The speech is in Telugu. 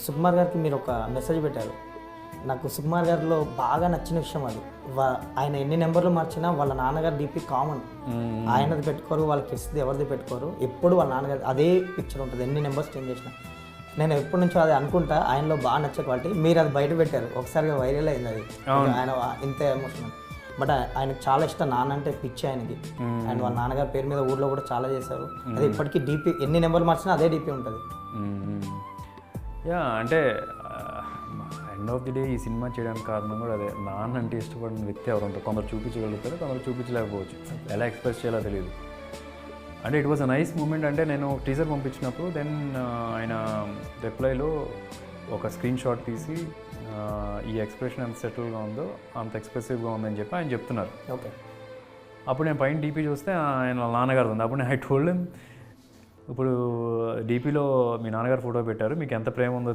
సుకుమార్ గారికి మీరు ఒక మెసేజ్ పెట్టారు. నాకు సుకుమార్ గారిలో బాగా నచ్చిన విషయం అది. ఆయన ఎన్ని నెంబర్లు మార్చినా వాళ్ళ నాన్నగారు డీపీ కామన్. ఆయనది పెట్టుకోరు, వాళ్ళ కిడ్స్ది ఎవరిది పెట్టుకోరు. ఎప్పుడు వాళ్ళ నాన్నగారు అదే పిక్చర్ ఉంటుంది, ఎన్ని నెంబర్స్ చేంజ్ చేసినా. నేను ఎప్పటి నుంచో అది అనుకుంటా, ఆయనలో బాగా నచ్చే క్వాలిటీ. మీరు అది బయట పెట్టారు, ఒకసారిగా వైరల్ అయింది అది. ఆయన ఇంత ఎమోషనల్. బట్ ఆయనకు చాలా ఇష్టం, నాన్న అంటే పిచ్చి ఆయనకి. అండ్ వాళ్ళ నాన్నగారి పేరు మీద ఊర్లో కూడా చాలా చేశారు. అది ఇప్పటికీ డీపీ ఎన్ని నెంబర్లు మార్చినా అదే డీపీ ఉంటుంది. యా అంటే ఎండ్ ఆఫ్ ది డే ఈ సినిమా చేయడానికి కారణం కూడా అదే. నాన్న అంటే ఇష్టపడిన వ్యక్తి ఎవరు ఉంటారు, కొందరు చూపించగలుగుతారు, కొందరు చూపించలేకపోవచ్చు. ఎలా ఎక్స్ప్రెస్ చేయాలో తెలియదు. అంటే it was a nice moment. అంటే నేను టీజర్ పంపించినప్పుడు దెన్ ఆయన రిప్లైలో ఒక స్క్రీన్ షాట్ తీసి ఈ ఎక్స్ప్రెషన్ ఎంత సెటిల్గా ఉందో అంత ఎక్స్ప్రెసివ్గా ఉందని చెప్పి ఆయన చెప్తున్నారు. ఓకే. అప్పుడు నేను పైన డీపీ చూస్తే ఆయన నాన్నగారు ఉంది. అప్పుడు నేను ఐ టోల్డ్ హిమ్, ఇప్పుడు డీపీలో మీ నాన్నగారు ఫోటో పెట్టారు, మీకు ఎంత ప్రేమ ఉందో